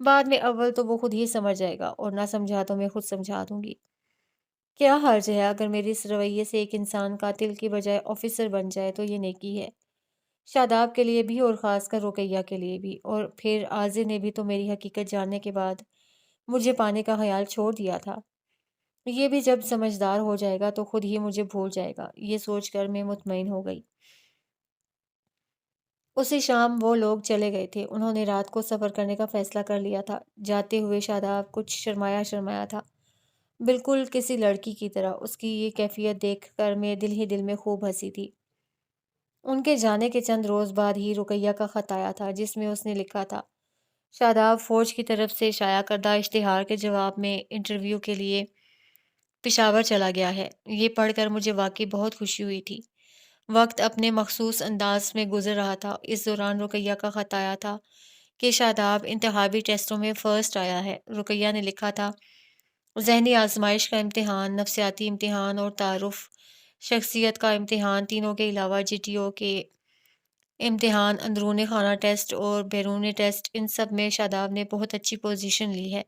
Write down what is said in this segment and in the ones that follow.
بعد میں اول تو وہ خود ہی سمجھ جائے گا اور نہ سمجھا تو میں خود سمجھا دوں گی۔ کیا حرج ہے اگر میری اس رویے سے ایک انسان قاتل کی بجائے آفیسر بن جائے تو یہ نیکی ہے۔ شاداب کے لیے بھی اور خاص کر رقیہ کے لیے بھی، اور پھر عاضر نے بھی تو میری حقیقت جاننے کے بعد مجھے پانے کا خیال چھوڑ دیا تھا۔ یہ بھی جب سمجھدار ہو جائے گا تو خود ہی مجھے بھول جائے گا، یہ سوچ کر میں مطمئن ہو گئی۔ اسی شام وہ لوگ چلے گئے تھے، انہوں نے رات کو سفر کرنے کا فیصلہ کر لیا تھا۔ جاتے ہوئے شاداب کچھ شرمایا شرمایا تھا، بالکل کسی لڑکی کی طرح۔ اس کی یہ کیفیت دیکھ کر میں دل ہی دل میں خوب ہنسی تھی۔ ان کے جانے کے چند روز بعد ہی رقیہ کا خط آیا تھا جس میں اس نے لکھا تھا، شاداب فوج کی طرف سے شائع کردہ اشتہار کے جواب میں انٹرویو کے لیے پشاور چلا گیا ہے۔ یہ پڑھ کر مجھے واقعی بہت خوشی ہوئی تھی۔ وقت اپنے مخصوص انداز میں گزر رہا تھا۔ اس دوران رقیہ کا خط آیا تھا کہ شاداب انتخابی ٹیسٹوں میں فرسٹ آیا ہے۔ رقیہ نے لکھا تھا، ذہنی آزمائش کا امتحان، نفسیاتی امتحان اور تعارف شخصیت کا امتحان، تینوں کے علاوہ جی ٹی او کے امتحان، اندرون خانہ ٹیسٹ اور بیرون ٹیسٹ، ان سب میں شاداب نے بہت اچھی پوزیشن لی ہے۔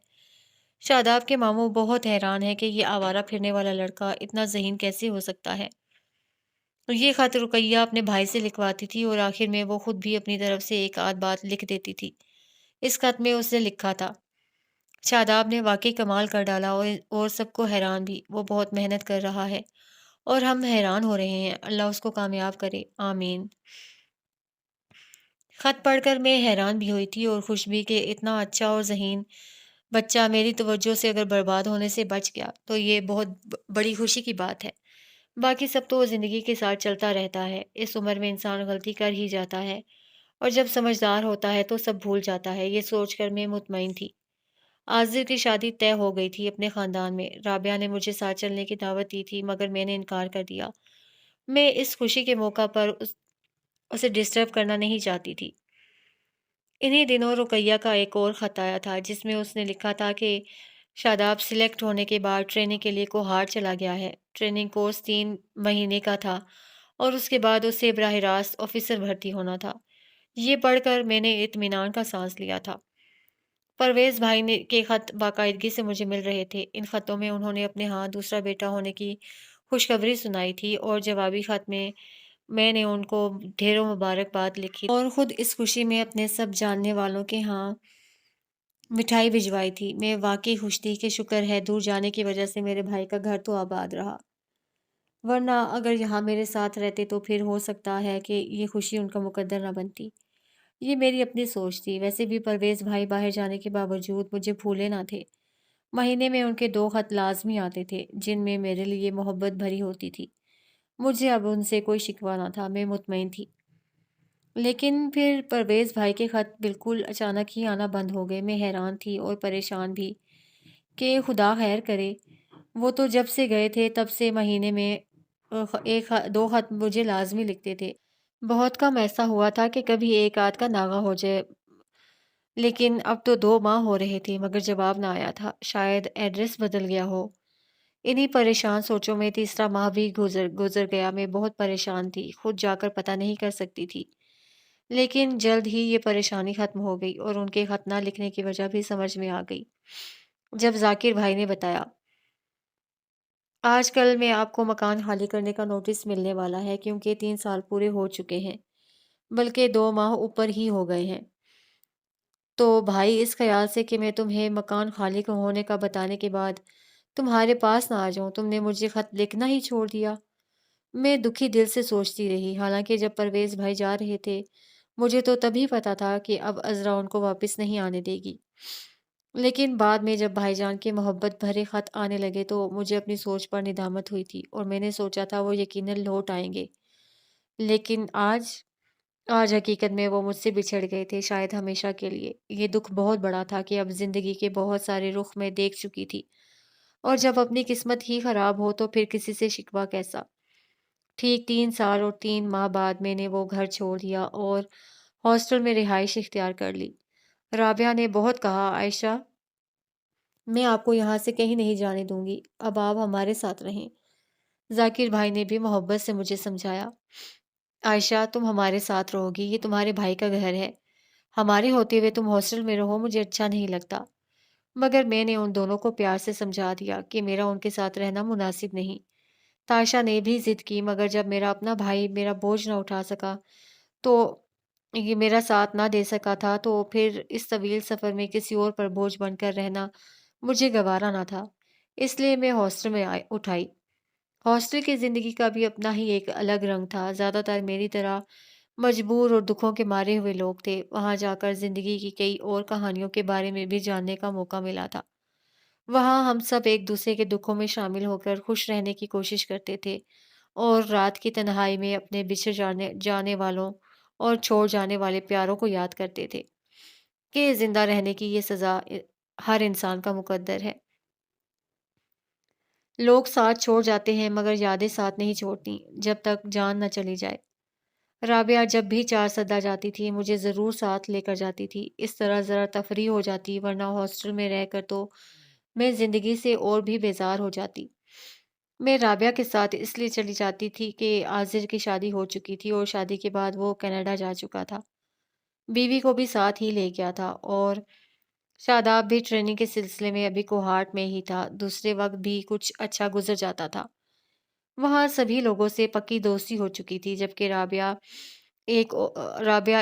شاداب کے ماموں بہت حیران ہیں کہ یہ آوارہ پھرنے والا لڑکا اتنا ذہین کیسے ہو سکتا ہے۔ یہ خط رقیہ اپنے بھائی سے لکھواتی تھی اور آخر میں وہ خود بھی اپنی طرف سے ایک آدھ بات لکھ دیتی تھی۔ اس خط میں اس نے لکھا تھا، شاداب نے واقعی کمال کر ڈالا اور سب کو حیران بھی، وہ بہت محنت کر رہا ہے اور ہم حیران ہو رہے ہیں، اللہ اس کو کامیاب کرے، آمین۔ خط پڑھ کر میں حیران بھی ہوئی تھی اور خوش بھی کہ اتنا اچھا اور ذہین بچہ میری توجہ سے اگر برباد ہونے سے بچ گیا تو یہ بہت بڑی خوشی کی بات ہے۔ باقی سب تو زندگی کے ساتھ چلتا رہتا ہے، اس عمر میں انسان غلطی کر ہی جاتا ہے اور جب سمجھدار ہوتا ہے تو سب بھول جاتا ہے، یہ سوچ کر میں مطمئن تھی۔ عاضر کی شادی طے ہو گئی تھی اپنے خاندان میں۔ رابعہ نے مجھے ساتھ چلنے کی دعوت دی تھی مگر میں نے انکار کر دیا۔ میں اس خوشی کے موقع پر اسے ڈسٹرب کرنا نہیں چاہتی تھی۔ انہی دنوں رقیہ کا ایک اور خط آیا تھا جس میں اس نے لکھا تھا کہ شاداب سلیکٹ ہونے کے بعد ٹریننگ کے لیے کوہاٹ چلا گیا ہے۔ ٹریننگ کورس 3 مہینے کا تھا اور اس کے بعد اسے براہ راست آفیسر بھرتی ہونا تھا۔ یہ پڑھ کر میں نے اطمینان کا سانس لیا تھا۔ پرویز بھائی کے خط باقاعدگی سے مجھے مل رہے تھے۔ ان خطوں میں انہوں نے اپنے ہاں دوسرا بیٹا ہونے کی خوشخبری سنائی تھی اور جوابی خط میں نے ان کو ڈھیروں مبارکباد لکھی اور خود اس خوشی میں اپنے سب جاننے والوں کے ہاں مٹھائی بھجوائی تھی۔ میں واقعی خوش تھی کہ شکر ہے دور جانے کی وجہ سے میرے بھائی کا گھر تو آباد رہا، ورنہ اگر یہاں میرے ساتھ رہتے تو پھر ہو سکتا ہے کہ یہ خوشی ان کا مقدر نہ بنتی۔ یہ میری اپنی سوچ تھی۔ ویسے بھی پرویز بھائی باہر جانے کے باوجود مجھے بھولے نہ تھے۔ مہینے میں ان کے 2 خط لازمی آتے تھے جن میں میرے لیے محبت بھری ہوتی تھی۔ مجھے اب ان سے کوئی شکوہ نہ تھا، میں مطمئن تھی۔ لیکن پھر پرویز بھائی کے خط بالکل اچانک ہی آنا بند ہو گئے۔ میں حیران تھی اور پریشان بھی کہ خدا خیر کرے۔ وہ تو جب سے گئے تھے تب سے مہینے میں 2 خط مجھے لازمی لکھتے تھے۔ بہت کم ایسا ہوا تھا کہ کبھی ایک آدھ کا ناغہ ہو جائے، لیکن اب تو 2 ماہ ہو رہے تھے مگر جواب نہ آیا تھا۔ شاید ایڈریس بدل گیا ہو۔ انہی پریشان سوچوں میں تیسرا ماہ بھی گزر گیا۔ میں بہت پریشان تھی، خود جا کر پتہ نہیں کر سکتی تھی، لیکن جلد ہی یہ پریشانی ختم ہو گئی اور ان کے خط نہ لکھنے کی وجہ بھی سمجھ میں آ گئی جب ذاکر بھائی نے بتایا، آج کل میں آپ کو مکان خالی کرنے کا نوٹس ملنے والا ہے کیونکہ 3 سال پورے ہو چکے ہیں، بلکہ 2 ماہ اوپر ہی ہو گئے ہیں۔ تو بھائی اس خیال سے کہ میں تمہیں مکان خالی ہونے کا بتانے کے بعد تمہارے پاس نہ آ جاؤں، تم نے مجھے خط لکھنا ہی چھوڑ دیا۔ میں دکھی دل سے سوچتی رہی، حالانکہ جب پرویز بھائی جا رہے تھے مجھے تو تبھی پتا تھا کہ اب عذرا ان کو واپس نہیں آنے دے گی، لیکن بعد میں جب بھائی جان کے محبت بھرے خط آنے لگے تو مجھے اپنی سوچ پر ندامت ہوئی تھی اور میں نے سوچا تھا وہ یقیناً لوٹ آئیں گے، لیکن آج حقیقت میں وہ مجھ سے بچھڑ گئے تھے، شاید ہمیشہ کے لیے۔ یہ دکھ بہت بڑا تھا کہ اب زندگی کے بہت سارے رخ میں دیکھ چکی تھی اور جب اپنی قسمت ہی خراب ہو تو پھر کسی سے شکوہ کیسا۔ ٹھیک 3 سال اور 3 ماہ بعد میں نے وہ گھر چھوڑ دیا اور ہاسٹل میں رہائش اختیار کر لی۔ رابعہ نے بہت کہا، عائشہ میں آپ کو یہاں سے کہیں نہیں جانے دوں گی، اب آپ ہمارے ساتھ رہیں۔ ذاکر بھائی نے بھی محبت سے مجھے سمجھایا، عائشہ تم ہمارے ساتھ رہو گی، یہ تمہارے بھائی کا گھر ہے، ہمارے ہوتے ہوئے تم ہاسٹل میں رہو مجھے اچھا نہیں لگتا، مگر میں نے ان دونوں کو پیار سے سمجھا دیا کہ میرا ان کے ساتھ رہنا مناسب نہیں۔ تاشا نے بھی ضد کی، مگر جب میرا اپنا بھائی میرا بوجھ نہ اٹھا سکا تو یہ میرا ساتھ نہ دے سکا تھا تو پھر اس طویل سفر میں کسی اور پر بوجھ بن کر رہنا مجھے گوارا نہ تھا۔ اس لیے میں ہاسٹل میں اٹھائی۔ ہاسٹل کی زندگی کا بھی اپنا ہی ایک الگ رنگ تھا۔ زیادہ تر میری طرح مجبور اور دکھوں کے مارے ہوئے لوگ تھے۔ وہاں جا کر زندگی کی کئی اور کہانیوں کے بارے میں بھی جاننے کا موقع ملا تھا۔ وہاں ہم سب ایک دوسرے کے دکھوں میں شامل ہو کر خوش رہنے کی کوشش کرتے تھے اور رات کی تنہائی میں اپنے بچھڑ جانے والوں اور چھوڑ جانے والے پیاروں کو یاد کرتے تھے کہ زندہ رہنے کی یہ سزا ہر انسان کا مقدر ہے۔ لوگ ساتھ چھوڑ جاتے ہیں مگر یادیں ساتھ نہیں چھوڑتی جب تک جان نہ چلی جائے۔ رابعہ جب بھی چار سدا جاتی تھی مجھے ضرور ساتھ لے کر جاتی تھی۔ اس طرح ذرا تفریح ہو جاتی، ورنہ ہاسٹل میں رہ کر تو میں زندگی سے اور بھی بیزار ہو جاتی۔ میں رابعہ کے ساتھ اس لیے چلی جاتی تھی کہ عاذر کی شادی ہو چکی تھی اور شادی کے بعد وہ کینیڈا جا چکا تھا۔ بیوی کو بھی ساتھ ہی لے گیا تھا اور شاداب بھی ٹریننگ کے سلسلے میں ابھی کوہاٹ میں ہی تھا۔ دوسرے وقت بھی کچھ اچھا گزر جاتا تھا۔ وہاں سبھی لوگوں سے پکی دوستی ہو چکی تھی، جبکہ رابعہ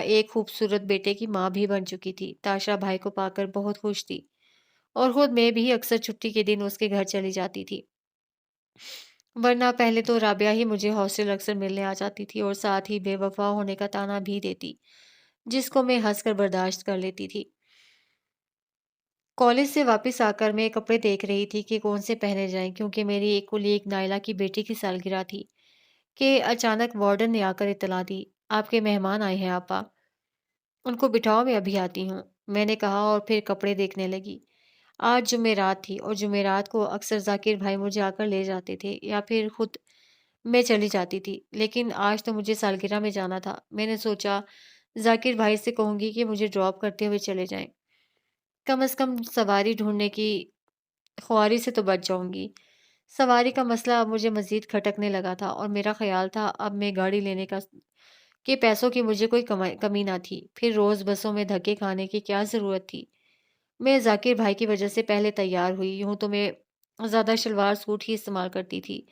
ایک خوبصورت بیٹے کی ماں بھی بن چکی تھی۔ تاشا بھائی کو پا کر بہت خوش تھی اور خود میں بھی اکثر چھٹی کے دن اس کے گھر چلی جاتی تھی، ورنہ پہلے تو رابعہ ہی مجھے ہاسٹل اکثر ملنے آ جاتی تھی اور ساتھ ہی بے وفا ہونے کا طعنہ بھی دیتی، جس کو میں ہنس کر برداشت کر لیتی تھی۔ کالج سے واپس آ کر میں کپڑے دیکھ رہی تھی کہ کون سے پہنے جائیں، کیونکہ میری ایک کولیگ نائلہ کی بیٹی کی سالگرہ تھی کہ اچانک وارڈن نے آ کر اطلاع دی، آپ کے مہمان آئے ہیں آپا، ان کو بٹھاؤ میں ابھی آتی ہوں، میں نے کہا اور پھر کپڑے دیکھنے لگی۔ آج جمعرات تھی اور جمعرات کو اکثر ذاکر بھائی مجھے آ کر لے جاتے تھے یا پھر خود میں چلی جاتی تھی، لیکن آج تو مجھے سالگرہ میں جانا تھا۔ میں نے سوچا ذاکر بھائی سے کہوں گی کہ مجھے ڈراپ کرتے ہوئے چلے جائیں، کم از کم سواری ڈھونڈنے کی خواری سے تو بچ جاؤں گی۔ سواری کا مسئلہ اب مجھے مزید کھٹکنے لگا تھا اور میرا خیال تھا اب میں گاڑی لینے کا کہ پیسوں کی مجھے کوئی کمی نہ تھی، پھر روز بسوں میں دھکے کھانے کی کیا ضرورت تھی۔ میں ذاکر بھائی کی وجہ سے پہلے تیار ہوئی، یوں تو میں زیادہ شلوار سوٹ ہی استعمال کرتی تھی،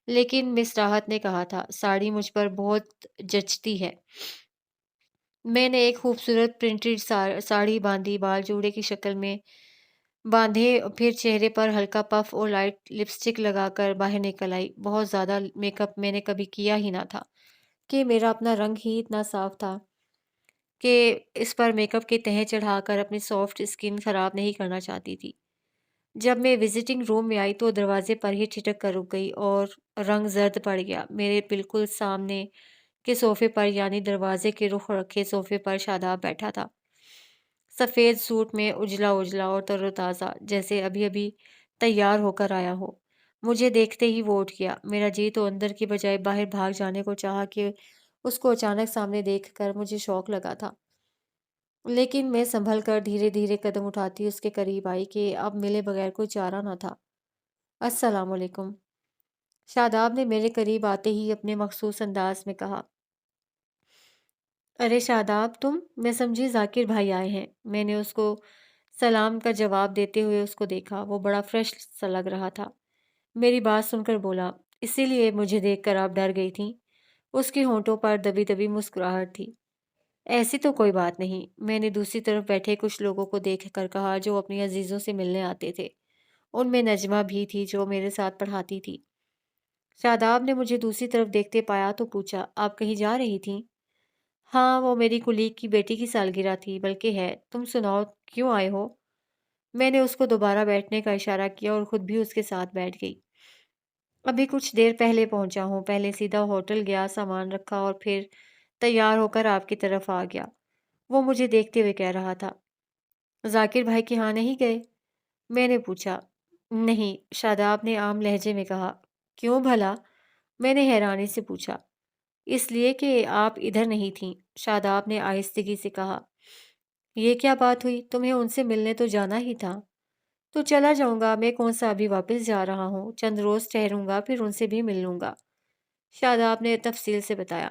لیکن مس راحت نے کہا تھا ساڑی مجھ پر بہت جچتی ہے۔ میں نے ایک خوبصورت پرنٹڈ ساڑی باندھی، بال جوڑے کی شکل میں باندھے، پھر چہرے پر ہلکا پف اور لائٹ لپسٹک لگا کر باہر نکل آئی۔ بہت زیادہ میک اپ میں نے کبھی کیا ہی نہ تھا کہ میرا اپنا رنگ ہی اتنا صاف تھا کہ اس پر میک اپ کے تہیں چڑھا کر اپنی سافٹ اسکن خراب نہیں کرنا چاہتی تھی۔ جب میں وزٹنگ روم میں آئی تو دروازے پر ہی ٹھٹک کر رک گئی اور رنگ زرد پڑ گیا۔ میرے بالکل سامنے کے صوفے پر، یعنی دروازے کے رخ رکھے صوفے پر شاداب بیٹھا تھا، سفید سوٹ میں اجلا اجلا اور تر و تازہ، جیسے ابھی ابھی تیار ہو کر آیا ہو۔ مجھے دیکھتے ہی وہ اٹھ گیا۔ میرا جی تو اندر کی بجائے باہر بھاگ جانے کو چاہا کہ اس کو اچانک سامنے دیکھ کر مجھے شوق لگا تھا، لیکن میں سنبھل کر دھیرے دھیرے قدم اٹھاتی اس کے قریب آئی کہ اب ملے بغیر کوئی چارہ نہ تھا۔ السلام علیکم، شاداب نے میرے قریب آتے ہی اپنے مخصوص انداز میں کہا۔ ارے شاداب تم، میں سمجھی ذاکر بھائی آئے ہیں۔ میں نے اس کو سلام کا جواب دیتے ہوئے اس کو دیکھا، وہ بڑا فریش سا لگ رہا تھا۔ میری بات سن کر بولا، اسی لیے مجھے دیکھ کر آپ ڈر گئی تھیں؟ اس کے ہونٹوں پر دبی دبی مسکراہٹ تھی۔ ایسی تو کوئی بات نہیں، میں نے دوسری طرف بیٹھے کچھ لوگوں کو دیکھ کر کہا جو اپنی عزیزوں سے ملنے آتے تھے۔ ان میں نجمہ بھی تھی جو میرے ساتھ پڑھاتی تھی۔ شاداب نے مجھے دوسری طرف دیکھتے پایا تو پوچھا، آپ کہیں جا رہی تھیں؟ ہاں، وہ میری کولیگ کی بیٹی کی سالگرہ تھی، بلکہ ہے۔ تم سناؤ کیوں آئے ہو؟ میں نے اس کو دوبارہ بیٹھنے کا اشارہ کیا اور خود بھی اس کے ساتھ بیٹھ گئی۔ ابھی کچھ دیر پہلے پہنچا ہوں، پہلے سیدھا ہوٹل گیا، سامان رکھا اور پھر تیار ہو کر آپ کی طرف آ گیا۔ وہ مجھے دیکھتے ہوئے کہہ رہا تھا، ذاکر بھائی کے ہاں نہیں گئے؟ میں نے پوچھا۔ نہیں، شاداب نے عام لہجے میں کہا۔ کیوں بھلا؟ میں نے حیرانی سے پوچھا۔ اس لیے کہ آپ ادھر نہیں تھیں، شاداب نے آہستگی سے کہا۔ یہ کیا بات ہوئی؟ تمہیں ان سے ملنے تو جانا ہی تھا۔ تو چلا جاؤں گا، میں کون سا ابھی واپس جا رہا ہوں، چند روز ٹھہروں گا پھر ان سے بھی مل لوں گا، شاداب نے تفصیل سے بتایا۔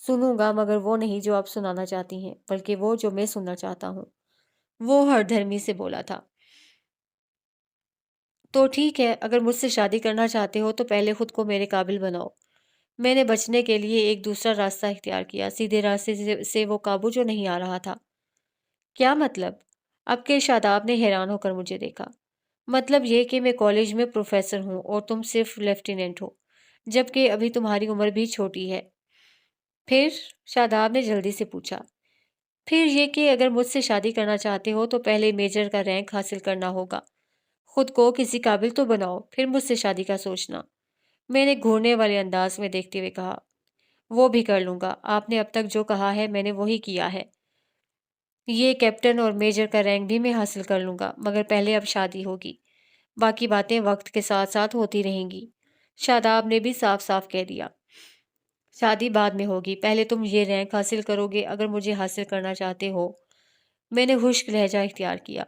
سنوں گا، مگر وہ نہیں جو آپ سنانا چاہتی ہیں، بلکہ وہ جو میں سننا چاہتا ہوں۔ وہ ہر دھرمی سے بولا تھا۔ تو ٹھیک ہے، اگر مجھ سے شادی کرنا چاہتے ہو تو پہلے خود کو میرے قابل بناؤ۔ میں نے بچنے کے لیے ایک دوسرا راستہ اختیار کیا، سیدھے راستے سے وہ قابو جو نہیں آ رہا تھا۔ کیا مطلب؟ اب کے شاداب نے حیران ہو کر مجھے دیکھا۔ مطلب یہ کہ میں کالج میں پروفیسر ہوں اور تم صرف لیفٹیننٹ ہو، جبکہ ابھی تمہاری عمر بھی چھوٹی ہے۔ پھر؟ شاداب نے جلدی سے پوچھا۔ پھر یہ کہ اگر مجھ سے شادی کرنا چاہتے ہو تو پہلے میجر کا رینک حاصل کرنا ہوگا۔ خود کو کسی قابل تو بناؤ، پھر مجھ سے شادی کا سوچنا۔ میں نے گھورنے والے انداز میں دیکھتے ہوئے کہا۔ وہ بھی کر لوں گا، آپ نے اب تک جو کہا ہے میں نے وہی کیا ہے۔ یہ کیپٹن اور میجر کا رینک بھی میں حاصل کر لوں گا، مگر پہلے اب شادی ہوگی۔ باقی باتیں وقت کے ساتھ ساتھ ہوتی رہیں گی۔ شاداب نے بھی صاف صاف کہہ دیا۔ شادی بعد میں ہوگی، پہلے تم یہ رینک حاصل کرو گے اگر مجھے حاصل کرنا چاہتے ہو۔ میں نے خشک لہجہ اختیار کیا۔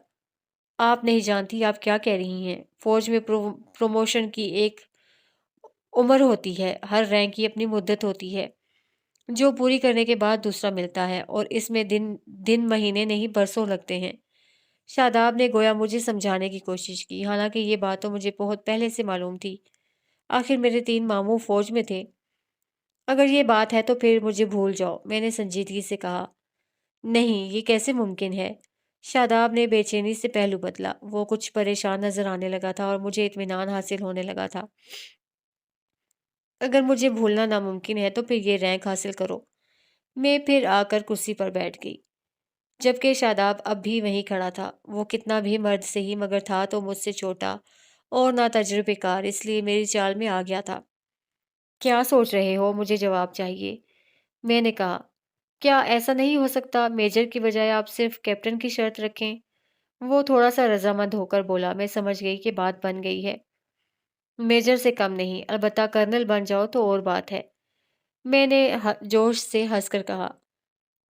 آپ نہیں جانتی آپ کیا کہہ رہی ہیں۔ فوج میں پروموشن کی ایک عمر ہوتی ہے، ہر رینک کی اپنی مدت ہوتی ہے جو پوری کرنے کے بعد دوسرا ملتا ہے، اور اس میں دن مہینے نہیں برسوں لگتے ہیں۔ شاداب نے گویا مجھے سمجھانے کی کوشش کی، حالانکہ یہ بات تو مجھے بہت پہلے سے معلوم تھی۔ آخر میرے 3 ماموں فوج میں تھے۔ اگر یہ بات ہے تو پھر مجھے بھول جاؤ، میں نے سنجیدگی سے کہا۔ نہیں، یہ کیسے ممکن ہے؟ شاداب نے بے چینی سے پہلو بدلا۔ وہ کچھ پریشان نظر آنے لگا تھا اور مجھے اطمینان حاصل ہونے لگا تھا۔ اگر مجھے بھولنا ناممکن ہے تو پھر یہ رینک حاصل کرو۔ میں پھر آ کر کرسی پر بیٹھ گئی، جبکہ شاداب اب بھی وہیں کھڑا تھا۔ وہ کتنا بھی مرد سے ہی مگر تھا تو مجھ سے چھوٹا اور ناتجربے کار، اس لیے میری چال میں آ گیا تھا۔ کیا سوچ رہے ہو؟ مجھے جواب چاہیے، میں نے کہا۔ کیا ایسا نہیں ہو سکتا میجر کی بجائے آپ صرف کیپٹن کی شرط رکھیں؟ وہ تھوڑا سا رضامند ہو کر بولا۔ میں سمجھ گئی کہ بات بن گئی ہے۔ میجر سے کم نہیں، البتہ کرنل بن جاؤ تو اور بات ہے، میں نے جوش سے ہنس کر کہا۔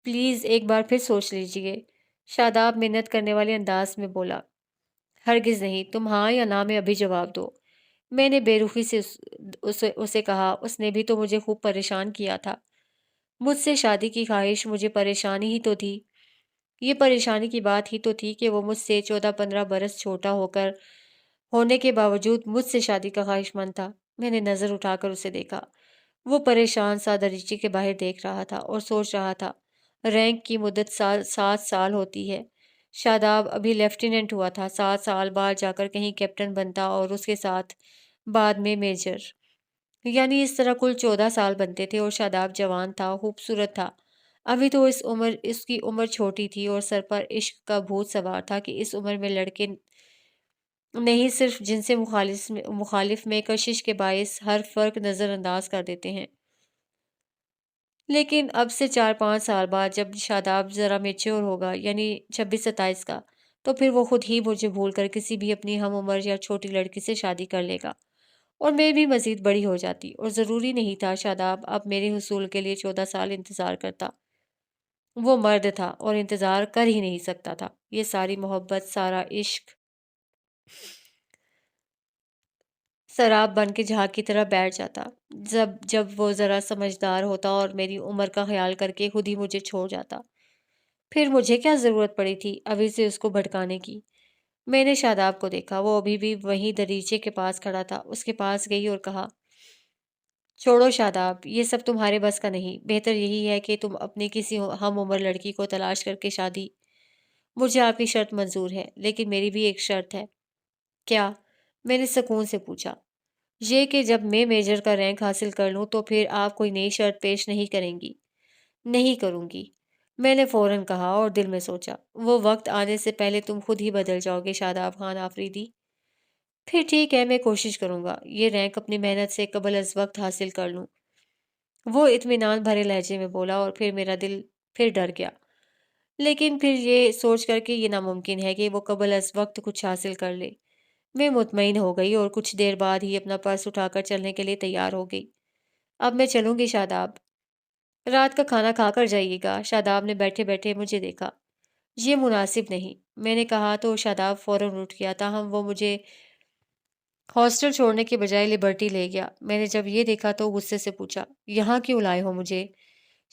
پلیز ایک بار پھر سوچ لیجئے، شاداب منت کرنے والے انداز میں بولا۔ ہرگز نہیں، تم ہاں یا نہ میں ابھی جواب دو، میں نے بے رخی سے اسے کہا۔ اس نے بھی تو مجھے خوب پریشان کیا تھا۔ مجھ سے شادی کی خواہش مجھے پریشانی ہی تو تھی۔ یہ پریشانی کی بات ہی تو تھی کہ وہ مجھ سے 14-15 برس چھوٹا ہونے کے باوجود مجھ سے شادی کا خواہش مند تھا۔ میں نے نظر اٹھا کر اسے دیکھا۔ وہ پریشان سا دریچے کے باہر دیکھ رہا تھا اور سوچ رہا تھا۔ رینک کی مدت 7 سال ہوتی ہے۔ شاداب ابھی لیفٹیننٹ ہوا تھا، 7 سال بعد جا کر کہیں کیپٹن بنتا اور اس کے ساتھ بعد میں میجر، یعنی اس طرح کل 14 سال بنتے تھے، اور شاداب جوان تھا، خوبصورت تھا۔ ابھی تو اس کی عمر چھوٹی تھی اور سر پر عشق کا بھوت سوار تھا کہ اس عمر میں لڑکے نہیں صرف جن سے مخالف میں کشش کے باعث ہر فرق نظر انداز کر دیتے ہیں۔ لیکن اب سے 4-5 سال بعد جب شاداب ذرا میچور ہوگا، یعنی 26-27 کا، تو پھر وہ خود ہی مجھے بھول کر کسی بھی اپنی ہم عمر یا چھوٹی لڑکی سے شادی کر لے گا، اور میں بھی مزید بڑی ہو جاتی، اور ضروری نہیں تھا شاداب اب میرے حصول کے لیے 14 سال انتظار کرتا۔ وہ مرد تھا اور انتظار کر ہی نہیں سکتا تھا۔ یہ ساری محبت، سارا عشق سراب بن کے جھاگ کی طرح بیٹھ جاتا جب وہ ذرا سمجھدار ہوتا اور میری عمر کا خیال کر کے خود ہی مجھے چھوڑ جاتا۔ پھر مجھے کیا ضرورت پڑی تھی ابھی سے اس کو بھٹکانے کی؟ میں نے شاداب کو دیکھا، وہ ابھی بھی وہیں دریچے کے پاس کھڑا تھا۔ اس کے پاس گئی اور کہا، چھوڑو شاداب، یہ سب تمہارے بس کا نہیں، بہتر یہی ہے کہ تم اپنی کسی ہم عمر لڑکی کو تلاش کر کے شادی۔ مجھے آپ کی شرط منظور ہے، لیکن میری بھی ایک شرط ہے۔ کیا؟ میں نے سکون سے پوچھا۔ یہ کہ جب میں میجر کا رینک حاصل کر لوں تو پھر آپ کوئی نئی شرط پیش نہیں کریں گی۔ نہیں کروں گی، میں نے فوراً کہا اور دل میں سوچا، وہ وقت آنے سے پہلے تم خود ہی بدل جاؤ گے شاداب خان آفریدی۔ پھر ٹھیک ہے، میں کوشش کروں گا یہ رینک اپنی محنت سے قبل از وقت حاصل کر لوں، وہ اطمینان بھرے لہجے میں بولا، اور پھر میرا دل پھر ڈر گیا۔ لیکن پھر یہ سوچ کر کہ یہ ناممکن ہے کہ وہ قبل از وقت کچھ حاصل کر لے، میں مطمئن ہو گئی اور کچھ دیر بعد ہی اپنا پرس اٹھا کر چلنے کے لیے تیار ہو گئی۔ اب میں چلوں گی شاداب، رات کا کھانا کھا کر جائیے گا۔ شاداب نے بیٹھے بیٹھے مجھے دیکھا۔ یہ مناسب نہیں، میں نے کہا تو شاداب فوراً اٹھ گیا، تاہم وہ مجھے ہاسٹل چھوڑنے کے بجائے لبرٹی لے گیا۔ میں نے جب یہ دیکھا تو غصے سے پوچھا، یہاں کیوں لائے ہو مجھے؟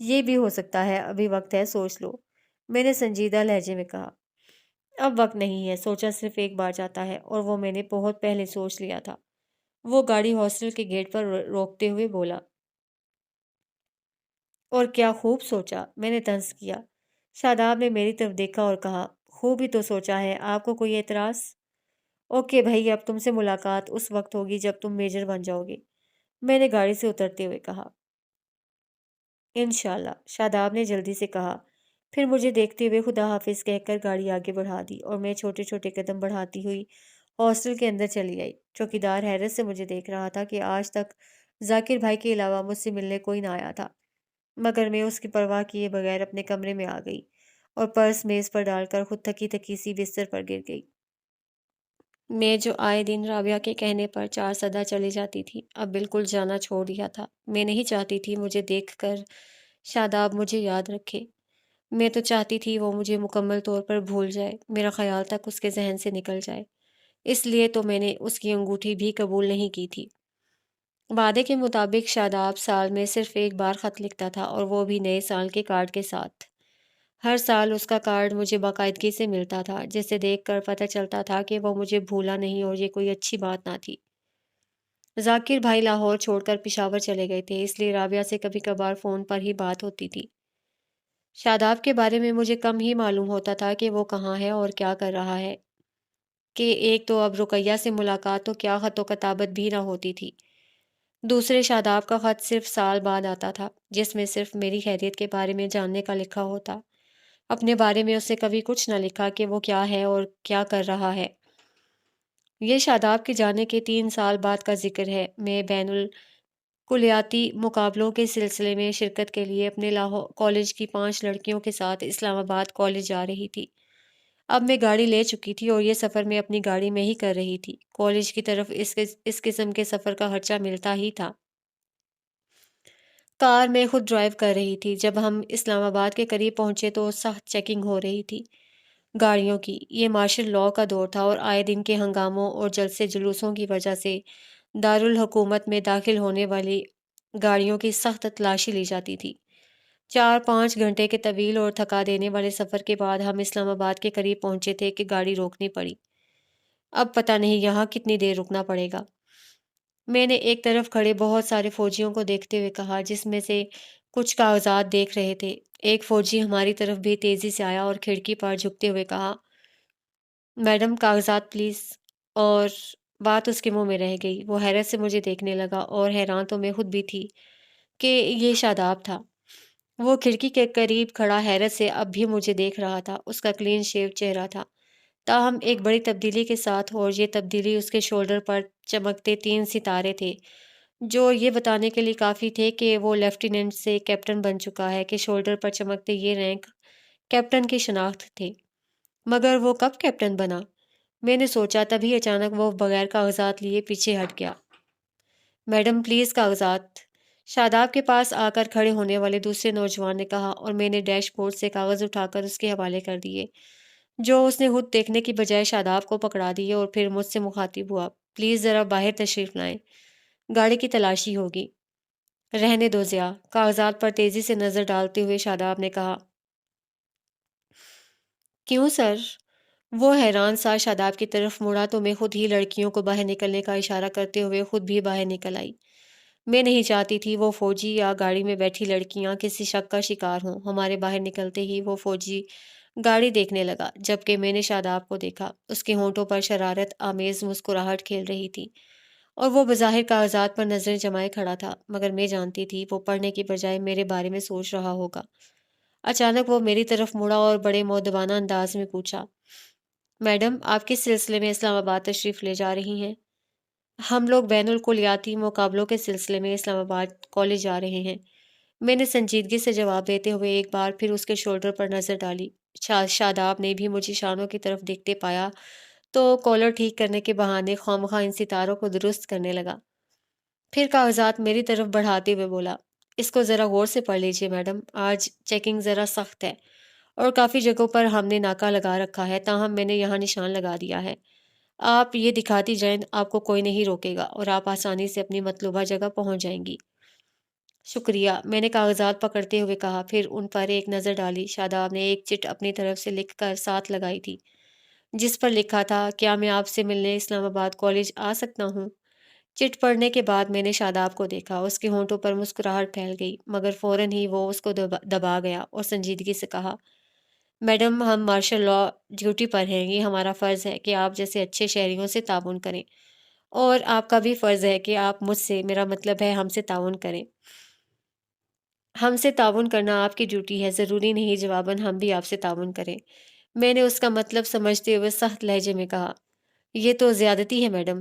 یہ بھی ہو سکتا ہے، ابھی وقت ہے، سوچ لو، میں نے سنجیدہ لہجے میں کہا۔ اب وقت نہیں ہے، سوچا صرف ایک بار جاتا ہے، اور وہ میں نے بہت پہلے سوچ لیا تھا۔ وہ گاڑی ہاسٹل کے گیٹ پر روکتے ہوئے بولا۔ اور کیا خوب سوچا، میں نے طنز کیا۔ شاداب نے میری طرف دیکھا اور کہا، خوب ہی تو سوچا ہے، آپ کو کوئی اعتراض؟ اوکے بھائی، اب تم سے ملاقات اس وقت ہوگی جب تم میجر بن جاؤ گے، میں نے گاڑی سے اترتے ہوئے کہا۔ انشاءاللہ، شاداب نے جلدی سے کہا، پھر مجھے دیکھتے ہوئے خدا حافظ کہہ کر گاڑی آگے بڑھا دی اور میں چھوٹے چھوٹے قدم بڑھاتی ہوئی ہاسٹل کے اندر چلی آئی۔ چوکیدار حیرت سے مجھے دیکھ رہا تھا کہ آج تک ذاکر بھائی کے علاوہ مجھ سے ملنے کوئی نہ آیا تھا، مگر میں اس کی پرواہ کیے بغیر اپنے کمرے میں آ گئی اور پرس میز پر ڈال کر خود تھکی تھکی سی بستر پر گر گئی۔ میں جو آئے دن رابعہ کے کہنے پر 4 سدا چلی جاتی تھی، اب بالکل جانا چھوڑ دیا تھا۔ میں نہیں چاہتی تھی مجھے دیکھ کر شاداب مجھے یاد رکھے، میں تو چاہتی تھی وہ مجھے مکمل طور پر بھول جائے، میرا خیال تک اس کے ذہن سے نکل جائے۔ اس لیے تو میں نے اس کی انگوٹھی بھی قبول نہیں کی تھی۔ وعدے کے مطابق شاداب سال میں صرف ایک بار خط لکھتا تھا، اور وہ بھی نئے سال کے کارڈ کے ساتھ۔ ہر سال اس کا کارڈ مجھے باقاعدگی سے ملتا تھا، جسے دیکھ کر پتہ چلتا تھا کہ وہ مجھے بھولا نہیں اور یہ کوئی اچھی بات نہ تھی۔ ذاکر بھائی لاہور چھوڑ کر پشاور چلے گئے تھے، اس لیے رابعہ سے کبھی کبھار فون پر ہی بات ہوتی تھی۔ شاداب کے بارے میں مجھے کم ہی معلوم ہوتا تھا کہ وہ کہاں ہے اور کیا کر رہا ہے، کہ ایک تو اب رقیہ سے ملاقات تو کیا خط و کتابت بھی نہ ہوتی تھی، دوسرے شاداب کا خط صرف سال بعد آتا تھا، جس میں صرف میری خیریت کے بارے میں جاننے کا لکھا ہوتا۔ اپنے بارے میں اس نے کبھی کچھ نہ لکھا کہ وہ کیا ہے اور کیا کر رہا ہے۔ یہ شاداب کے جانے کے 3 سال بعد کا ذکر ہے۔ میں بین الکلیاتی مقابلوں کے سلسلے میں شرکت کے لیے اپنے لاہور کالج کی 5 لڑکیوں کے ساتھ اسلام آباد کالج جا رہی تھی۔ اب میں گاڑی لے چکی تھی اور یہ سفر میں اپنی گاڑی میں ہی کر رہی تھی۔ کالج کی طرف اس قسم کے سفر کا خرچہ ملتا ہی تھا۔ کار میں خود ڈرائیو کر رہی تھی۔ جب ہم اسلام آباد کے قریب پہنچے تو سخت چیکنگ ہو رہی تھی گاڑیوں کی۔ یہ مارشل لاء کا دور تھا اور آئے دن کے ہنگاموں اور جلسے جلوسوں کی وجہ سے دارالحکومت میں داخل ہونے والی گاڑیوں کی سخت تلاشی لی جاتی تھی۔ 4-5 گھنٹے کے طویل اور تھکا دینے والے سفر کے بعد ہم اسلام آباد کے قریب پہنچے تھے کہ گاڑی روکنی پڑی۔ اب پتہ نہیں یہاں کتنی دیر رکنا پڑے گا، میں نے ایک طرف کھڑے بہت سارے فوجیوں کو دیکھتے ہوئے کہا، جس میں سے کچھ کاغذات دیکھ رہے تھے۔ ایک فوجی ہماری طرف بھی تیزی سے آیا اور کھڑکی پر جھکتے ہوئے کہا، میڈم کاغذات پلیز، اور بات اس کے منہ میں رہ گئی۔ وہ حیرت سے مجھے دیکھنے لگا، اور حیران تو میں خود بھی تھی کہ یہ شاداب تھا۔ وہ کھڑکی کے قریب کھڑا حیرت سے اب بھی مجھے دیکھ رہا تھا۔ اس کا کلین شیو چہرہ تھا، تاہم ایک بڑی تبدیلی کے ساتھ، اور یہ تبدیلی اس کے شولڈر پر چمکتے 3 ستارے تھے، جو یہ بتانے کے لیے کافی تھے کہ وہ لیفٹیننٹ سے کیپٹن بن چکا ہے، کہ شولڈر پر چمکتے یہ رینک کیپٹن کی شناخت تھے۔ مگر وہ کب کیپٹن بنا؟ میں نے سوچا، تبھی اچانک وہ بغیر کاغذات لیے پیچھے ہٹ گیا۔ میڈم پلیز کاغذات، شاداب کے پاس آ کر کھڑے ہونے والے دوسرے نوجوان نے کہا، اور میں نے ڈیش بورڈ سے کاغذ اٹھا کر اس کے حوالے کر دیے، جو اس نے خود دیکھنے کی بجائے شاداب کو پکڑا دیے، اور پھر مجھ سے مخاطب ہوا، پلیز ذرا باہر تشریف لائیں، گاڑی کی تلاشی ہوگی۔ رہنے دو ضیاء، کاغذات پر تیزی سے نظر ڈالتے ہوئے شاداب نے کہا۔ کیوں سر؟ وہ حیران سا شاداب کی طرف مڑا تو میں خود ہی لڑکیوں کو باہر نکلنے کا اشارہ کرتے ہوئے خود بھی باہر نکل آئی۔ میں نہیں چاہتی تھی وہ فوجی یا گاڑی میں بیٹھی لڑکیاں کسی شک کا شکار ہوں۔ ہمارے باہر نکلتے ہی وہ فوجی گاڑی دیکھنے لگا، جبکہ میں نے شاداب کو دیکھا۔ اس کے ہونٹوں پر شرارت آمیز مسکراہٹ کھیل رہی تھی، اور وہ بظاہر کاغذات پر نظریں جمائے کھڑا تھا، مگر میں جانتی تھی وہ پڑھنے کی بجائے میرے بارے میں سوچ رہا ہوگا۔ اچانک وہ میری طرف مڑا اور بڑے مؤدبانہ انداز میں پوچھا، میڈم آپ کس سلسلے میں اسلام آباد تشریف لے جا رہی ہیں؟ ہم لوگ بین الکلیاتی مقابلوں کے سلسلے میں اسلام آباد کالج جا رہے ہیں، میں نے سنجیدگی سے جواب دیتے ہوئے ایک بار پھر اس کے شولڈر پر نظر ڈالی۔ شاداب نے بھی مجھے شانوں کی طرف دیکھتے پایا تو کالر ٹھیک کرنے کے بہانے خوامخواہ ان ستاروں کو درست کرنے لگا۔ پھر کاغذات میری طرف بڑھاتے ہوئے بولا، اس کو ذرا غور سے پڑھ لیجئے میڈم، آج چیکنگ ذرا سخت ہے، اور کافی جگہوں پر ہم نے ناکہ لگا رکھا ہے، تاہم میں نے یہاں نشان لگا دیا ہے۔ آپ یہ دکھاتی جائیں، آپ کو کوئی نہیں روکے گا، اور آپ آسانی سے اپنی مطلوبہ جگہ پہنچ جائیں گی۔ شکریہ، میں نے کاغذات پکڑتے ہوئے کہا، پھر ان پر ایک نظر ڈالی۔ شاداب نے ایک چٹ اپنی طرف سے لکھ کر ساتھ لگائی تھی، جس پر لکھا تھا، کیا میں آپ سے ملنے اسلام آباد کالج آ سکتا ہوں؟ چٹ پڑھنے کے بعد میں نے شاداب کو دیکھا، اس کے ہونٹوں پر مسکراہٹ پھیل گئی، مگر فوراً ہی وہ اس کو دبا گیا اور سنجیدگی سے کہا، میڈم، ہم مارشل لا ڈیوٹی پر ہیں، یہ ہمارا فرض ہے کہ آپ جیسے اچھے شہریوں سے تعاون کریں، اور آپ کا بھی فرض ہے کہ آپ مجھ سے، میرا مطلب ہے ہم سے تعاون کریں۔ ہم سے تعاون کرنا آپ کی ڈیوٹی ہے، ضروری نہیں جواباً ہم بھی آپ سے تعاون کریں۔ میں نے اس کا مطلب سمجھتے ہوئے سخت لہجے میں کہا، یہ تو زیادتی ہے میڈم۔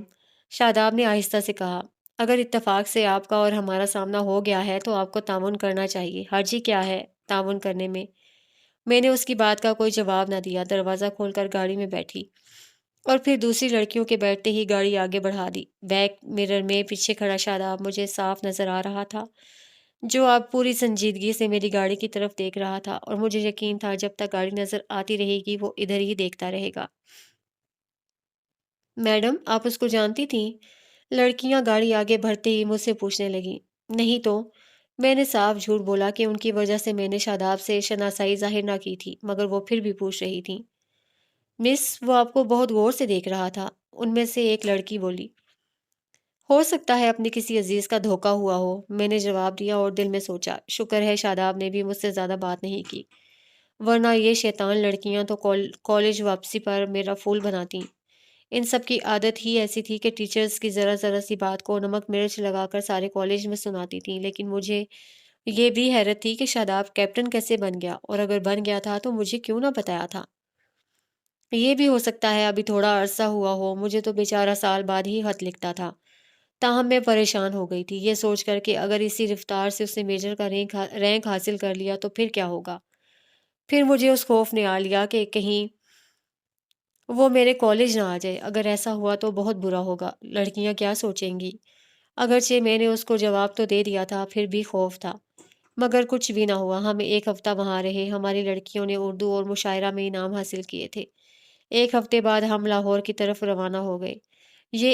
شاداب نے آہستہ سے کہا، اگر اتفاق سے آپ کا اور ہمارا سامنا ہو گیا ہے تو آپ کو تعاون کرنا چاہیے، حرجی کیا ہے تعاون کرنے میں؟ میں نے اس کی بات کا کوئی جواب نہ دیا، دروازہ کھول کر گاڑی میں بیٹھی اور پھر دوسری لڑکیوں کے بیٹھتے ہی گاڑی آگے بڑھا دی۔ بیک مرر میں پیچھے کھڑا شاداب مجھے صاف نظر آ رہا تھا، جو اب پوری سنجیدگی سے میری گاڑی کی طرف دیکھ رہا تھا، اور مجھے یقین تھا جب تک گاڑی نظر آتی رہے گی وہ ادھر ہی دیکھتا رہے گا۔ میڈم، آپ اس کو جانتی تھیں؟ لڑکیاں گاڑی آگے بڑھتے ہی مجھ سے پوچھنے لگیں۔ نہیں تو، میں نے صاف جھوٹ بولا کہ ان کی وجہ سے میں نے شاداب سے شناسائی ظاہر نہ کی تھی، مگر وہ پھر بھی پوچھ رہی تھیں۔ مس، وہ آپ کو بہت غور سے دیکھ رہا تھا، ان میں سے ایک لڑکی بولی۔ ہو سکتا ہے اپنے کسی عزیز کا دھوکا ہوا ہو، میں نے جواب دیا اور دل میں سوچا، شکر ہے شاداب نے بھی مجھ سے زیادہ بات نہیں کی، ورنہ یہ شیطان لڑکیاں تو کالج واپسی پر میرا پھول بناتی۔ ان سب کی عادت ہی ایسی تھی کہ ٹیچرز کی ذرا ذرا سی بات کو نمک مرچ لگا کر سارے کالج میں سناتی تھیں، لیکن مجھے یہ بھی حیرت تھی کہ شاداب کیپٹن کیسے بن گیا، اور اگر بن گیا تھا تو مجھے کیوں نہ بتایا تھا؟ یہ بھی ہو سکتا ہے ابھی تھوڑا عرصہ ہوا ہو، مجھے تو بیچارہ سال بعد ہی خط لکھتا تھا۔ تاہم میں پریشان ہو گئی تھی، یہ سوچ کر کہ اگر اسی رفتار سے اس نے میجر کا رینک حاصل کر لیا تو پھر کیا ہوگا؟ پھر مجھے اس خوف نے آ لیا کہ کہیں وہ میرے کالج نہ آ جائے، اگر ایسا ہوا تو بہت برا ہوگا، لڑکیاں کیا سوچیں گی؟ اگرچہ میں نے اس کو جواب تو دے دیا تھا، پھر بھی خوف تھا۔ مگر کچھ بھی نہ ہوا، ہم ایک ہفتہ وہاں رہے، ہماری لڑکیوں نے اردو اور مشاعرہ میں انعام حاصل کیے تھے۔ ایک ہفتے بعد ہم لاہور کی طرف روانہ ہو گئے۔ یہ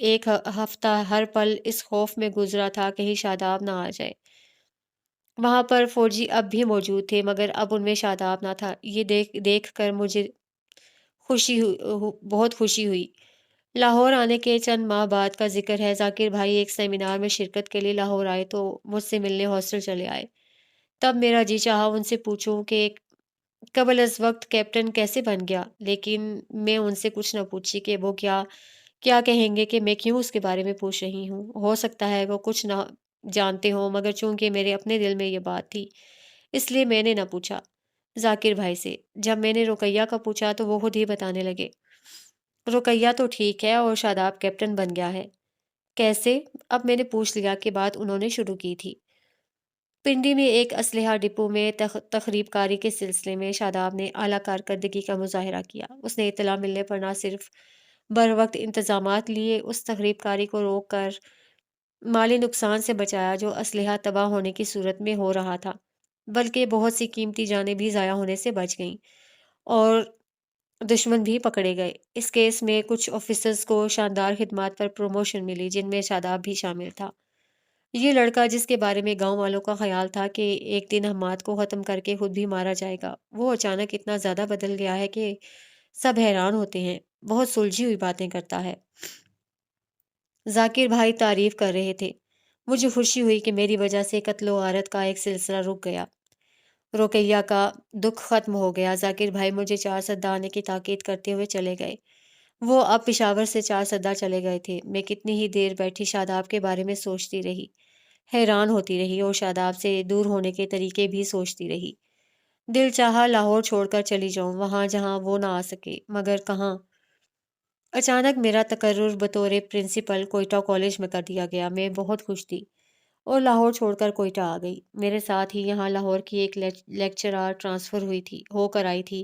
ایک ہفتہ ہر پل اس خوف میں گزرا تھا کہیں شاداب نہ آ جائے۔ وہاں پر فوجی اب بھی موجود تھے، مگر اب ان میں شاداب نہ تھا۔ یہ دیکھ کر مجھے بہت خوشی ہوئی۔ لاہور آنے کے چند ماہ بعد کا ذکر ہے، ذاکر بھائی ایک سیمینار میں شرکت کے لیے لاہور آئے تو مجھ سے ملنے ہاسٹل چلے آئے۔ تب میرا جی چاہا ان سے پوچھوں کہ قبل از وقت کیپٹن کیسے بن گیا، لیکن میں ان سے کچھ نہ پوچھی کہ وہ کیا کیا کہیں گے کہ میں کیوں اس کے بارے میں پوچھ رہی ہوں۔ ہو سکتا ہے وہ کچھ نہ جانتے ہوں، مگر چونکہ میرے اپنے دل میں یہ بات تھی، اس لیے میں نے نہ پوچھا ذاکر بھائی سے۔ جب میں نے رقیہ کا پوچھا تو وہ خود ہی بتانے لگے، رقیہ تو ٹھیک ہے اور شاداب کیپٹن بن گیا ہے۔ کیسے؟ اب میں نے پوچھ لیا کہ بات انہوں نے شروع کی تھی۔ پنڈی میں ایک اسلحہ ڈپو میں تخریب کاری کے سلسلے میں شاداب نے اعلیٰ کارکردگی کا مظاہرہ کیا۔ اس نے اطلاع ملنے پر نہ صرف بروقت انتظامات لیے، اس تخریب کاری کو روک کر مالی نقصان سے بچایا جو اسلحہ تباہ ہونے کی صورت میں ہو رہا تھا، بلکہ بہت سی قیمتی جانیں بھی ضائع ہونے سے بچ گئیں اور دشمن بھی پکڑے گئے۔ اس کیس میں کچھ آفیسرز کو شاندار خدمات پر پروموشن ملی، جن میں شاداب بھی شامل تھا۔ یہ لڑکا جس کے بارے میں گاؤں والوں کا خیال تھا کہ ایک دن ہمات کو ختم کر کے خود بھی مارا جائے گا، وہ اچانک اتنا زیادہ بدل گیا ہے کہ سب حیران ہوتے ہیں، بہت سلجھی ہوئی باتیں کرتا ہے۔ ذاکر بھائی تعریف کر رہے تھے۔ مجھے خوشی ہوئی کہ میری وجہ سے قتل و غارت کا ایک سلسلہ رک گیا، رقیہ کا دکھ ختم ہو گیا۔ ذاکر بھائی مجھے 4 سدہ آنے کی تاکید کرتے ہوئے چلے گئے۔ وہ اب پشاور سے 4 سدہ چلے گئے تھے۔ میں کتنی ہی دیر بیٹھی شاداب کے بارے میں سوچتی رہی، حیران ہوتی رہی اور شاداب سے دور ہونے کے طریقے بھی سوچتی رہی۔ دل چاہا لاہور چھوڑ کر چلی جاؤں، وہاں جہاں وہ نہ آ سکے، مگر کہاں؟ اچانک میرا تقرر بطور پرنسپل کوئٹہ کالج میں کر دیا گیا۔ میں بہت خوش تھی اور لاہور چھوڑ کر کوئٹہ آ گئی۔ میرے ساتھ ہی یہاں لاہور کی ایک لیکچرار ٹرانسفر ہو کر آئی تھی،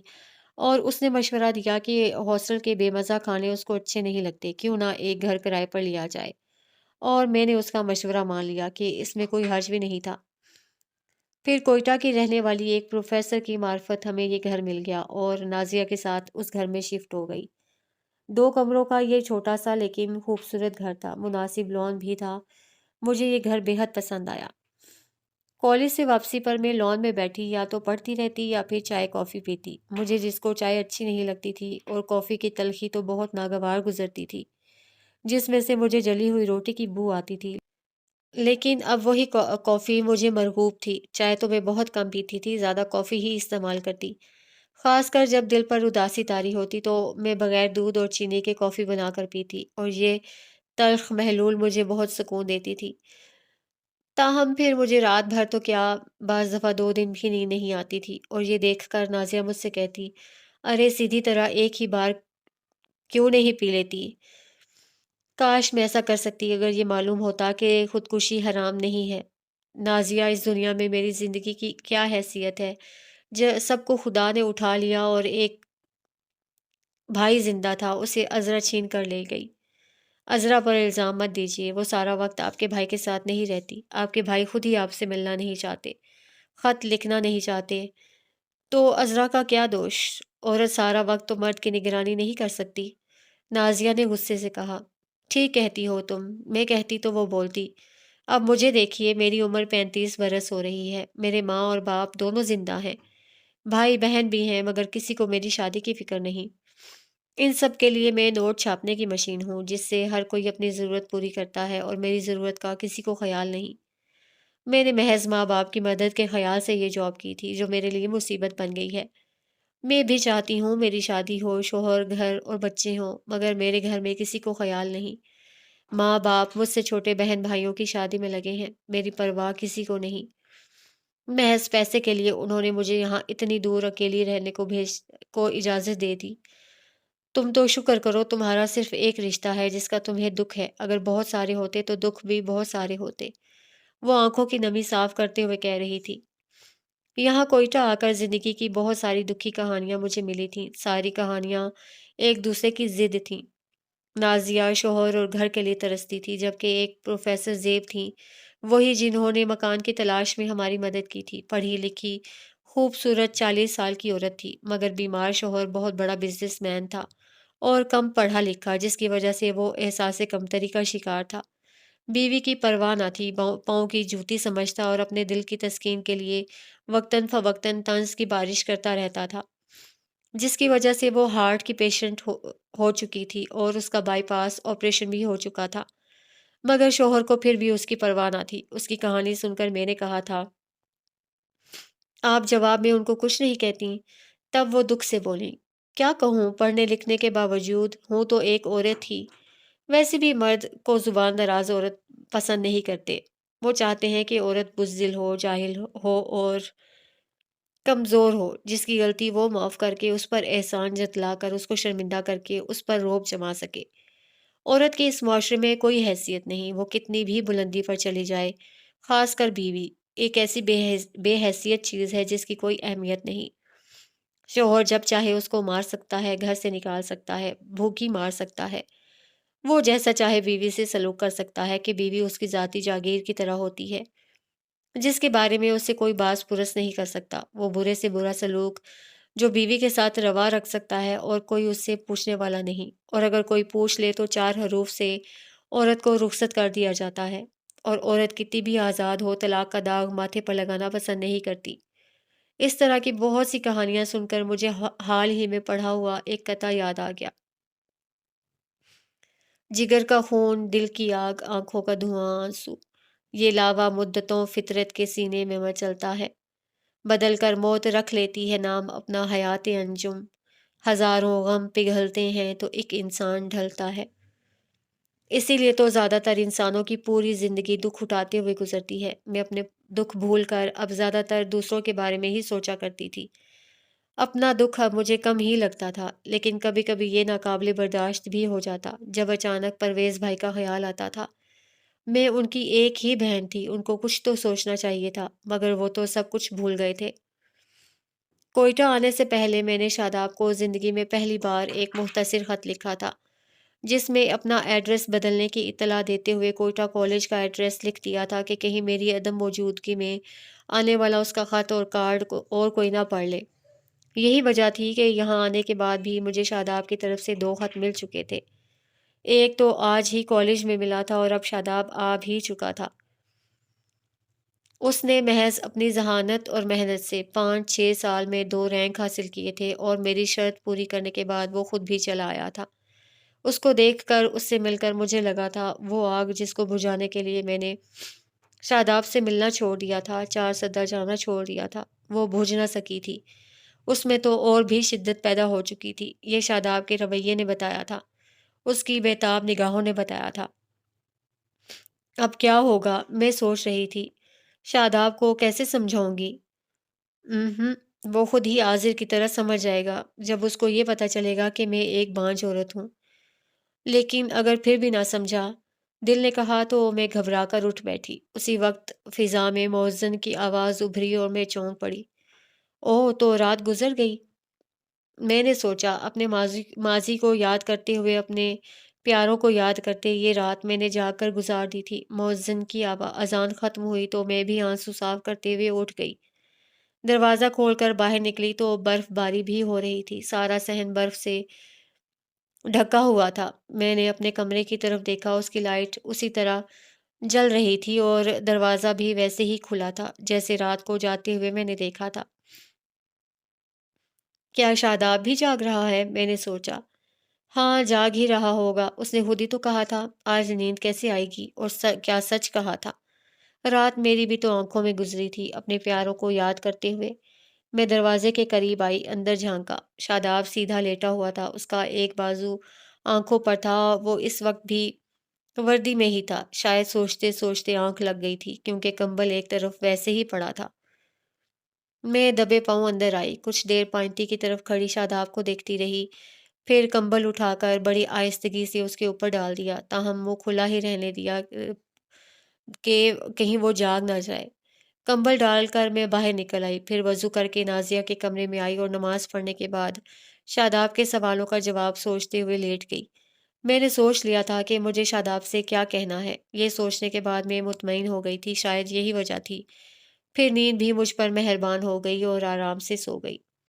اور اس نے مشورہ دیا کہ ہاسٹل کے بے مزہ کھانے اس کو اچھے نہیں لگتے، کیوں نہ ایک گھر کرائے پر لیا جائے، اور میں نے اس کا مشورہ مان لیا کہ اس میں کوئی حرج بھی نہیں تھا۔ پھر کوئٹہ کی رہنے والی ایک پروفیسر کی معرفت ہمیں یہ گھر مل گیا اور نازیہ کے ساتھ اس گھر میں شفٹ ہو گئی۔ 2 کمروں کا یہ چھوٹا سا لیکن خوبصورت گھر تھا، مناسب لان بھی تھا۔ مجھے یہ گھر بے حد پسند آیا۔ کالج سے واپسی پر میں لان میں بیٹھی یا تو پڑھتی رہتی یا پھر چائے کافی پیتی۔ مجھے جس کو چائے اچھی نہیں لگتی تھی اور کافی کی تلخی تو بہت ناگوار گزرتی تھی، جس میں سے مجھے جلی ہوئی روٹی کی بو آتی تھی، لیکن اب وہی کافی مجھے مرغوب تھی۔ چائے تو میں بہت کم پیتی تھی، زیادہ کافی ہی استعمال کرتی، خاص کر جب دل پر اداسی طاری ہوتی تو میں بغیر دودھ اور چینی کے کافی بنا کر پیتی، اور یہ تلخ محلول مجھے بہت سکون دیتی تھی۔ تاہم پھر مجھے رات بھر تو کیا، بعض دفعہ 2 دن بھی نیند نہیں آتی تھی، اور یہ دیکھ کر نازیہ مجھ سے کہتی، ارے سیدھی طرح ایک ہی بار کیوں نہیں پی لیتی؟ کاش میں ایسا کر سکتی اگر یہ معلوم ہوتا کہ خودکشی حرام نہیں ہے۔ نازیہ، اس دنیا میں میری زندگی کی کیا حیثیت ہے؟ سب کو خدا نے اٹھا لیا اور ایک بھائی زندہ تھا، اسے عذرا چھین کر لے گئی۔ عذرا پر الزام مت دیجیے، وہ سارا وقت آپ کے بھائی کے ساتھ نہیں رہتی، آپ کے بھائی خود ہی آپ سے ملنا نہیں چاہتے، خط لکھنا نہیں چاہتے، تو عذرا کا کیا دوش؟ عورت سارا وقت تو مرد کی نگرانی نہیں کر سکتی۔ نازیہ نے غصے سے کہا، ٹھیک کہتی ہو تم، میں کہتی تو وہ بولتی۔ اب مجھے دیکھیے، میری عمر 35 برس ہو رہی ہے، میرے ماں اور باپ دونوں زندہ ہیں، بھائی بہن بھی ہیں، مگر کسی کو میری شادی کی فکر نہیں۔ ان سب کے لیے میں نوٹ چھاپنے کی مشین ہوں، جس سے ہر کوئی اپنی ضرورت پوری کرتا ہے، اور میری ضرورت کا کسی کو خیال نہیں۔ میں نے محض ماں باپ کی مدد کے خیال سے یہ جاب کی تھی، جو میرے لیے مصیبت بن گئی ہے۔ میں بھی چاہتی ہوں میری شادی ہو، شوہر، گھر اور بچے ہوں، مگر میرے گھر میں کسی کو خیال نہیں۔ ماں باپ مجھ سے چھوٹے بہن بھائیوں کی شادی میں لگے ہیں، میری پرواہ کسی کو نہیں۔ محض پیسے کے لیے انہوں نے مجھے یہاں اتنی دور اکیلی رہنے کو اجازت دے دی۔ تم تو شکر کرو تمہارا صرف ایک رشتہ ہے جس کا تمہیں دکھ ہے، اگر بہت سارے ہوتے تو دکھ بھی بہت سارے ہوتے۔ وہ آنکھوں کی نمی صاف کرتے ہوئے کہہ رہی تھی۔ یہاں کوئٹہ آ کر زندگی کی بہت ساری دکھی کہانیاں مجھے ملی تھیں، ساری کہانیاں ایک دوسرے کی ضد تھیں۔ نازیہ شوہر اور گھر کے لیے ترستی تھی، جبکہ ایک پروفیسر زیب تھیں، وہی جنہوں نے مکان کی تلاش میں ہماری مدد کی تھی، پڑھی لکھی، خوبصورت 40 سال کی عورت تھی، مگر بیمار شوہر بہت بڑا بزنس مین تھا اور کم پڑھا لکھا، جس کی وجہ سے وہ احساس کمتری کا شکار تھا۔ بیوی کی پرواہ نہ تھی، پاؤں کی جوتی سمجھتا اور اپنے دل کی تسکین کے لیے وقتاً فوقتاً طنز کی بارش کرتا رہتا تھا، جس کی وجہ سے وہ ہارٹ کی پیشنٹ ہو چکی تھی اور اس کا بائی پاس آپریشن بھی ہو چکا تھا، مگر شوہر کو پھر بھی اس کی پرواہ نہ تھی۔ اس کی کہانی سن کر میں نے کہا تھا، آپ جواب میں ان کو کچھ نہیں کہتی؟ تب وہ دکھ سے بولیں، کیا کہوں، پڑھنے لکھنے کے باوجود ہوں تو ایک عورت ہی۔ ویسے بھی مرد کو زبان دراز عورت پسند نہیں کرتے، وہ چاہتے ہیں کہ عورت بزدل ہو، جاہل ہو اور کمزور ہو، جس کی غلطی وہ معاف کر کے، اس پر احسان جتلا کر، اس کو شرمندہ کر کے اس پر روب جما سکے۔ عورت کی اس معاشرے میں کوئی حیثیت نہیں، وہ کتنی بھی بلندی پر چلی جائے، خاص کر بیوی ایک ایسی بے حیثیت چیز ہے جس کی کوئی اہمیت نہیں۔ شوہر جب چاہے اس کو مار سکتا ہے، گھر سے نکال سکتا ہے، بھوکی مار سکتا ہے، وہ جیسا چاہے بیوی سے سلوک کر سکتا ہے کہ بیوی اس کی ذاتی جاگیر کی طرح ہوتی ہے، جس کے بارے میں اس سے کوئی باز پرس نہیں کر سکتا۔ وہ برے سے برا سلوک جو بیوی کے ساتھ روا رکھ سکتا ہے اور کوئی اس سے پوچھنے والا نہیں، اور اگر کوئی پوچھ لے تو 4 حروف سے عورت کو رخصت کر دیا جاتا ہے، اور عورت کتنی بھی آزاد ہو، طلاق کا داغ ماتھے پر لگانا پسند نہیں کرتی۔ اس طرح کی بہت سی کہانیاں سن کر مجھے حال ہی میں پڑھا ہوا ایک قطعہ یاد آ گیا، جگر کا خون، دل کی آگ، آنکھوں کا دھواں، آنسو، یہ لاوا مدتوں فطرت کے سینے میں مچلتا ہے، بدل کر موت رکھ لیتی ہے نام اپنا حیات انجم، ہزاروں غم پگھلتے ہیں تو ایک انسان ڈھلتا ہے۔ اسی لیے تو زیادہ تر انسانوں کی پوری زندگی دکھ اٹھاتے ہوئے گزرتی ہے۔ میں اپنے دکھ بھول کر اب زیادہ تر دوسروں کے بارے میں ہی سوچا کرتی تھی۔ اپنا دکھ اب مجھے کم ہی لگتا تھا، لیکن کبھی کبھی یہ ناقابل برداشت بھی ہو جاتا جب اچانک پرویز بھائی کا خیال آتا تھا۔ میں ان کی ایک ہی بہن تھی، ان کو کچھ تو سوچنا چاہیے تھا، مگر وہ تو سب کچھ بھول گئے تھے۔ کوئٹہ آنے سے پہلے میں نے شاداب کو زندگی میں پہلی بار ایک مختصر خط لکھا تھا، جس میں اپنا ایڈریس بدلنے کی اطلاع دیتے ہوئے کوئٹہ کالج کا ایڈریس لکھ دیا تھا کہ کہیں میری عدم موجودگی میں آنے والا اس کا خط اور کارڈ اور کوئی نہ پڑھ لے۔ یہی وجہ تھی کہ یہاں آنے کے بعد بھی مجھے شاداب کی طرف سے 2 خط مل چکے تھے، ایک تو آج ہی کالج میں ملا تھا اور اب شاداب آ بھی چکا تھا۔ اس نے محض اپنی ذہانت اور محنت سے 5-6 سال میں 2 رینک حاصل کیے تھے اور میری شرط پوری کرنے کے بعد وہ خود بھی چلا آیا تھا۔ اس کو دیکھ کر، اس سے مل کر مجھے لگا تھا وہ آگ جس کو بجھانے کے لیے میں نے شاداب سے ملنا چھوڑ دیا تھا، 4 صدہ جانا چھوڑ دیا تھا، وہ بجھ نہ سکی تھی۔ اس میں تو اور بھی شدت پیدا ہو چکی تھی۔ یہ شاداب کے رویے نے بتایا تھا، اس کی بےتاب نگاہوں نے بتایا تھا۔ اب کیا ہوگا؟ میں سوچ رہی تھی۔ شاداب کو کیسے سمجھاؤں گی؟ ہوں وہ خود ہی حاضر کی طرح سمجھ جائے گا جب اس کو یہ پتہ چلے گا کہ میں ایک بانجھ عورت ہوں۔ لیکن اگر پھر بھی نہ سمجھا، دل نے کہا تو میں گھبرا کر اٹھ بیٹھی۔ اسی وقت فضا میں مؤذن کی آواز ابھری اور میں چونک پڑی۔ اوہ، تو رات گزر گئی۔ میں نے سوچا، اپنے ماضی کو یاد کرتے ہوئے، اپنے پیاروں کو یاد کرتے، یہ رات میں نے جاگ کر گزار دی تھی۔ مؤذن کی اذان ختم ہوئی تو میں بھی آنسو صاف کرتے ہوئے اٹھ گئی۔ دروازہ کھول کر باہر نکلی تو برف باری بھی ہو رہی تھی، سارا صحن برف سے ڈھکا ہوا تھا۔ میں نے اپنے کمرے کی طرف دیکھا، اس کی لائٹ اسی طرح جل رہی تھی اور دروازہ بھی ویسے ہی کھلا تھا جیسے رات کو جاتے ہوئے میں نے دیکھا تھا۔ کیا شاداب بھی جاگ رہا ہے؟ میں نے سوچا۔ ہاں، جاگ ہی رہا ہوگا، اس نے خود ہی تو کہا تھا۔ آج نیند کیسے آئے گی؟ اور کیا سچ کہا تھا؟ رات میری بھی تو آنکھوں میں گزری تھی، اپنے پیاروں کو یاد کرتے ہوئے۔ میں دروازے کے قریب آئی، اندر جھانکا۔ شاداب سیدھا لیٹا ہوا تھا، اس کا ایک بازو آنکھوں پر تھا، وہ اس وقت بھی وردی میں ہی تھا۔ شاید سوچتے سوچتے آنکھ لگ گئی تھی، کیونکہ کمبل ایک طرف ویسے ہی پڑا تھا۔ میں دبے پاؤں اندر آئی، کچھ دیر پائنٹی کی طرف کھڑی شاداب کو دیکھتی رہی، پھر کمبل اٹھا کر بڑی آہستگی سے اس کے اوپر ڈال دیا، تاہم وہ کھلا ہی رہنے دیا کہ کہیں وہ جاگ نہ جائے۔ کمبل ڈال کر میں باہر نکل آئی، پھر وضو کر کے نازیہ کے کمرے میں آئی اور نماز پڑھنے کے بعد شاداب کے سوالوں کا جواب سوچتے ہوئے لیٹ گئی۔ میں نے سوچ لیا تھا کہ مجھے شاداب سے کیا کہنا ہے۔ یہ سوچنے کے بعد میں مطمئن ہو گئی تھی، شاید یہی وجہ تھی۔ پھر نیند بھی مجھ پر مہربان ہو گئی اور آرام سے سو گئی۔